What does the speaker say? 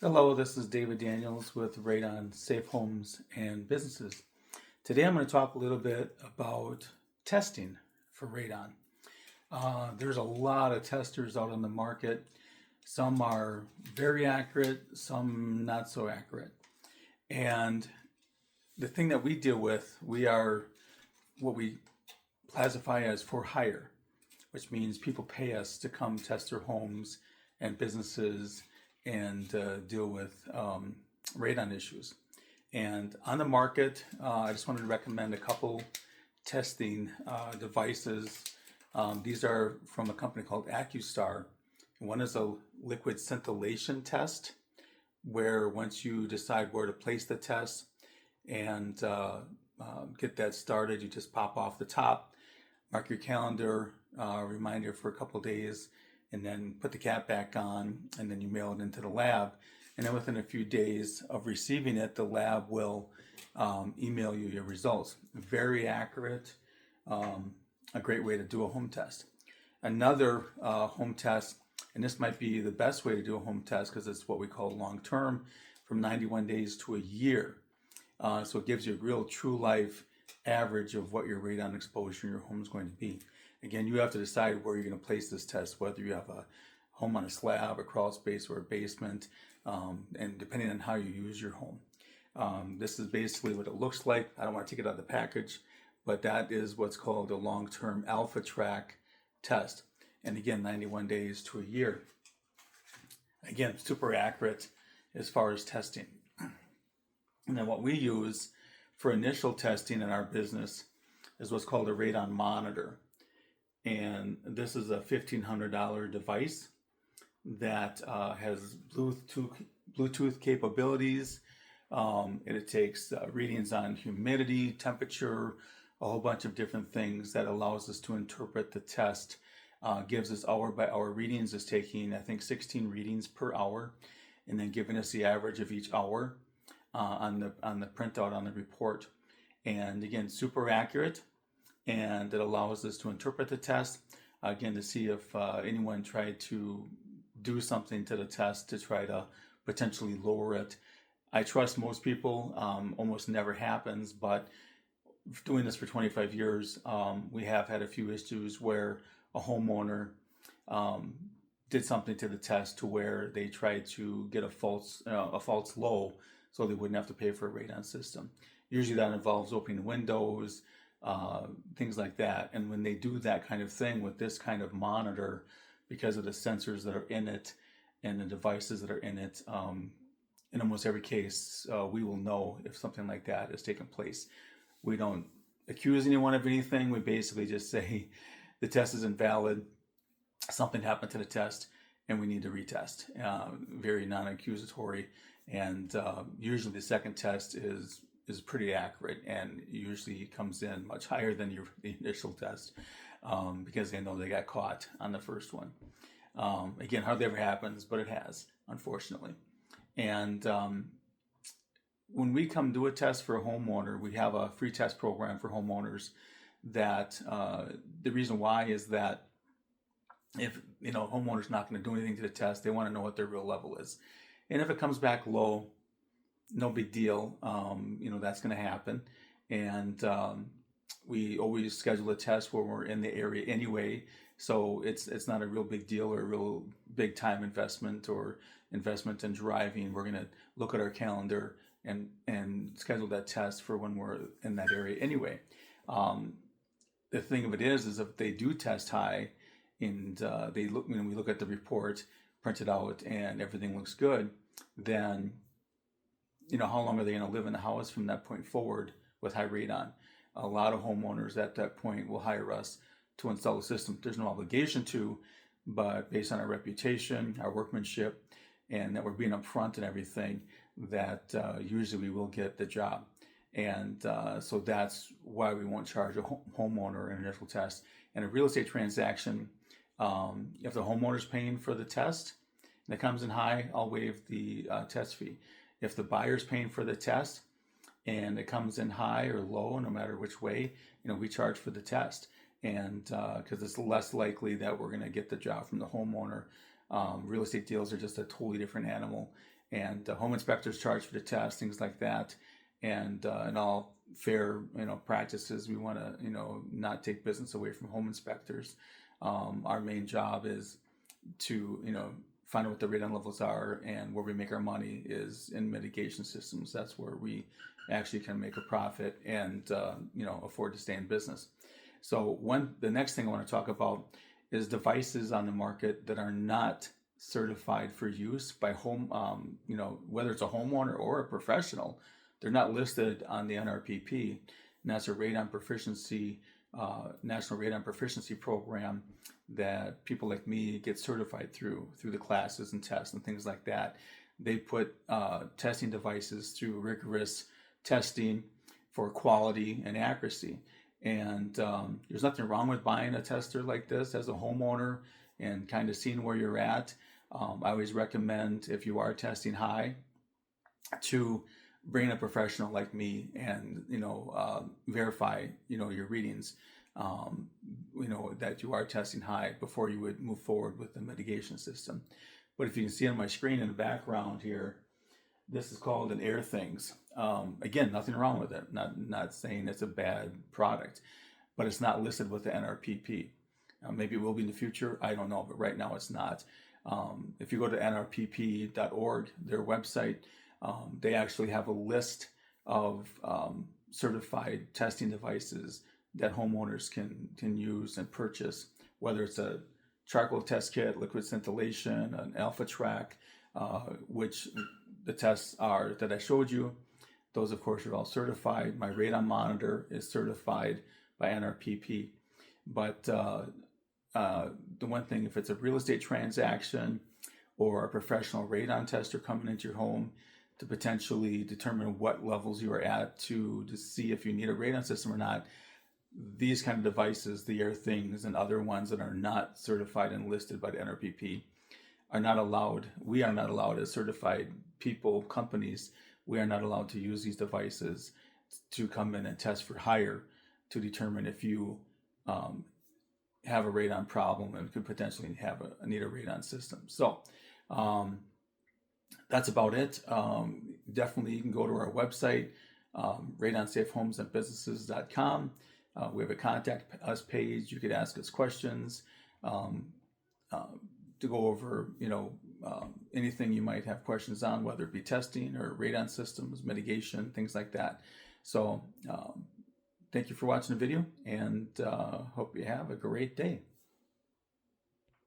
Hello, this is David Daniels with Radon Safe Homes and Businesses. Today I'm going to talk a little bit about testing for radon. There's a lot of testers out on the market. Some are very accurate, some not so accurate. And the thing that we deal with, we are what we classify as for hire, which means people pay us to come test their homes and businesses and deal with radon issues. And on the market, I just wanted to recommend a couple testing devices. These are from a company called AccuStar. One is a liquid scintillation test, where once you decide where to place the test and get that started, you just pop off the top, mark your calendar, reminder for a couple days, and then put the cap back on, and then you mail it into the lab. And then within a few days of receiving it, the lab will email you your results. Very accurate, a great way to do a home test. Another home test, and this might be the best way to do a home test because it's what we call long-term, from 91 days to a year. So it gives you a real true life average of what your radon exposure in your home is going to be. Again, you have to decide where you're going to place this test, whether you have a home on a slab, a crawl space, or a basement, and depending on how you use your home. This is basically what it looks like. I don't want to take it out of the package, but that is what's called a long-term alpha track test. And again, 91 days to a year. Again, super accurate as far as testing. And then what we use for initial testing in our business is what's called a radon monitor. And this is a $1,500 device that has Bluetooth capabilities. It takes readings on humidity, temperature, a whole bunch of different things that allows us to interpret the test. Gives us hour by hour readings. It's taking, I think, 16 readings per hour, and then giving us the average of each hour on the printout on the report. And again, super accurate. And it allows us to interpret the test, again, to see if anyone tried to do something to the test to try to potentially lower it. I trust most people, almost never happens, but doing this for 25 years, we have had a few issues where a homeowner did something to the test to where they tried to get a false low so they wouldn't have to pay for a radon system. Usually that involves opening windows, things like that. And when they do that kind of thing with this kind of monitor, because of the sensors that are in it and the devices that are in it, in almost every case, we will know if something like that has taken place. We don't accuse anyone of anything. We basically just say the test is invalid, something happened to the test, and we need to retest. Very non-accusatory. And usually the second test is pretty accurate, and usually comes in much higher than the initial test because they know they got caught on the first one. Again, hardly ever happens, but it has, unfortunately. And when we come do a test for a homeowner, we have a free test program for homeowners that the reason why is that if homeowner's not going to do anything to the test, they want to know what their real level is. And if it comes back low, no big deal. That's going to happen. And we always schedule a test when we're in the area anyway. So it's not a real big deal or a real big time investment or investment in driving. We're going to look at our calendar and schedule that test for when we're in that area anyway. The thing of it is if they do test high and we look at the report, print it out, and everything looks good, then how long are they going to live in the house from that point forward with high radon? A lot of homeowners at that point will hire us to install a system. There's no obligation to, but based on our reputation, our workmanship, and that we're being upfront and everything, that usually we will get the job. And so that's why we won't charge a homeowner an initial test. In a real estate transaction, if the homeowner's paying for the test and it comes in high, I'll waive the test fee. If the buyer's paying for the test and it comes in high or low, no matter which way, we charge for the test. And because it's less likely that we're going to get the job from the homeowner Real estate deals are just a totally different animal, and home inspectors charge for the test, things like that. And in all fair, practices, we want to, not take business away from home inspectors. Our main job is to, find out what the radon levels are, and where we make our money is in mitigation systems. That's where we actually can make a profit and, afford to stay in business. So the next thing I want to talk about is devices on the market that are not certified for use by whether it's a homeowner or a professional. They're not listed on the NRPP, and that's a radon proficiency, National Radon Proficiency Program that people like me get certified through the classes and tests and things like that. They put testing devices through rigorous testing for quality and accuracy. And there's nothing wrong with buying a tester like this as a homeowner and kind of seeing where you're at. I always recommend, if you are testing high, to bring a professional like me and verify your readings, that you are testing high before you would move forward with the mitigation system. But if you can see on my screen in the background here, this is called an Air Things. Again, nothing wrong with it. Not saying it's a bad product, but it's not listed with the NRPP. Maybe it will be in the future. I don't know, but right now it's not. If you go to nrpp.org, their website, they actually have a list of certified testing devices that homeowners can use and purchase, whether it's a charcoal test kit, liquid scintillation, an alpha track, which the tests are that I showed you. Those, of course, are all certified. My radon monitor is certified by NRPP. But the one thing, if it's a real estate transaction or a professional radon tester coming into your home to potentially determine what levels you are at to see if you need a radon system or not, these kind of devices, the Air Things and other ones that are not certified and listed by the NRPP, are not allowed. We are not allowed as certified companies, we are not allowed to use these devices to come in and test for hire to determine if you have a radon problem and could potentially need a radon system. So that's about it. Definitely you can go to our website, radonsafehomesandbusinesses.com. We have a contact us page. You could ask us questions to go over, anything you might have questions on, whether it be testing or radon systems, mitigation, things like that. So thank you for watching the video, and hope you have a great day.